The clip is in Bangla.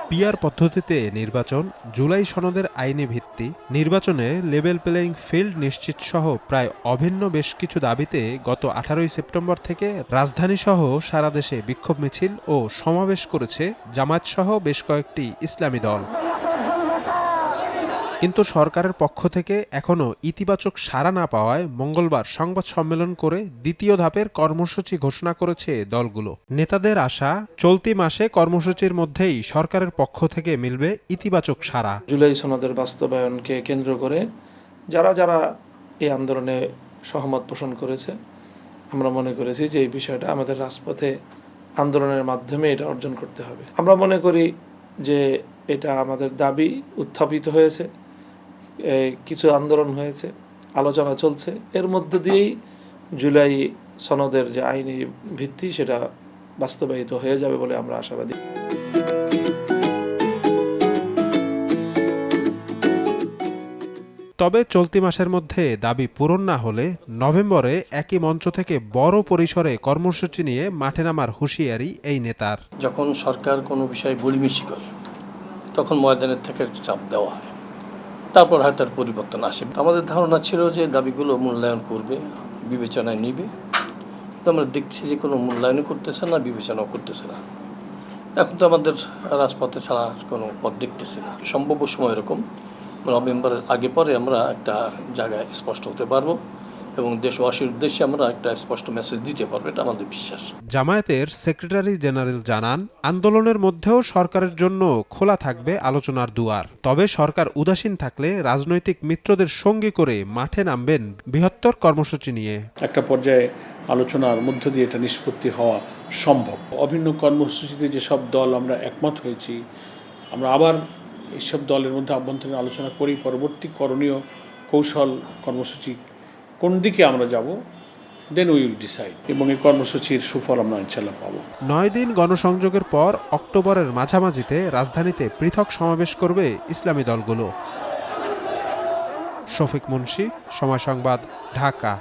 পিআর পদ্ধতিতে নির্বাচন, জুলাই সনদের আইনি ভিত্তি, নির্বাচনে লেভেল প্লেয়িং ফিল্ড নিশ্চিতসহ প্রায় অভিন্ন বেশ কিছু দাবিতে গত ১৮ সেপ্টেম্বর থেকে রাজধানীসহ সারা দেশে বিক্ষোভ মিছিল ও সমাবেশ করেছে জামায়াতসহ বেশ কয়েকটি ইসলামী দল। কিন্তু সরকারের পক্ষ থেকে এখনও ইতিবাচক সাড়া না পাওয়ায় মঙ্গলবার সংবাদ সম্মেলন করে দ্বিতীয় ধাপের কর্মসূচি ঘোষণা করেছে দলগুলো। নেতাদের আশা, চলতি মাসে কর্মসূচির মধ্যেই সরকারের পক্ষ থেকে মিলবে ইতিবাচক সাড়া। জুলাই সনদের বাস্তবায়নকে কেন্দ্র করে যারা যারা এই আন্দোলনে সহমত পোষণ করেছে, আমরা মনে করেছি যে এই বিষয়টা আমাদের রাজপথে আন্দোলনের মাধ্যমে এটা অর্জন করতে হবে। আমরা মনে করি যে এটা আমাদের দাবি উত্থাপিত হয়েছে, কিছু আন্দোলন হয়েছে, আলোচনা চলছে, এর মধ্য দিয়েই জুলাই সনদের যে আইনি ভিত্তি সেটা বাস্তবায়িত হয়ে যাবে বলে আমরা আশাবাদী। তবে চলতি মাসের মধ্যে দাবি পূরণ না হলে নভেম্বরে একই মঞ্চ থেকে বড় পরিসরে কর্মসূচি নিয়ে মাঠে নামার হুঁশিয়ারি এই নেতার। যখন সরকার কোনো বিষয়ে বলিমিশি করে তখন ময়দানের থেকে চাপ দেওয়া হয়, তারপর হয়তো তার পরিবর্তন আসে। আমাদের ধারণা ছিল যে দাবিগুলো মূল্যায়ন করবে, বিবেচনায় নিবে। আমরা দেখছি যে কোনো মূল্যায়নও করতেছে না, বিবেচনাও করতেছে না। এখন তো আমাদের রাজপথে ছাড়া কোনো পথ দেখতেছি না। সম্ভাব্য সময় এরকম নভেম্বরের আগে পরে আমরা একটা জায়গায় স্পষ্ট হতে পারবো এবং দেশবাসীর উদ্দেশ্যে আমরা একটা স্পষ্ট মেসেজ দিতে পারবো, এটা আমাদের বিশ্বাস। জামায়াতের সেক্রেটারি জেনারেল জানান, আন্দোলনের মধ্যেও সরকারের জন্য খোলা থাকবে আলোচনার দুয়ার। তবে সরকার উদাসীন থাকলে রাজনৈতিক মিত্রদের সঙ্গী করে মাঠে নামবেন বৃহত্তর কর্মসূচি নিয়ে। একটা পর্যায়ে আলোচনার মধ্য দিয়ে এটা নিষ্পত্তি হওয়া সম্ভব। অভিন্ন কর্মসূচিতে যেসব দল আমরা একমত হয়েছি, আমরা আবার এইসব দলের মধ্যে আভ্যন্তরীণ আলোচনা করি পরবর্তী করণীয় কৌশল কর্মসূচি কোন দিকে আমরা যাব, দেন উই উইল ডিসাইড, এবং এই কর্মসূচির সুফল আমরা ইনশাআল্লাহ পাবো। ৯ দিন গণসংযোগের পর অক্টোবরের মাঝামাঝিতে রাজধানীতে পৃথক সমাবেশ করবে ইসলামী দলগুলো। শফিক মুন্সি, সময় সংবাদ, ঢাকা।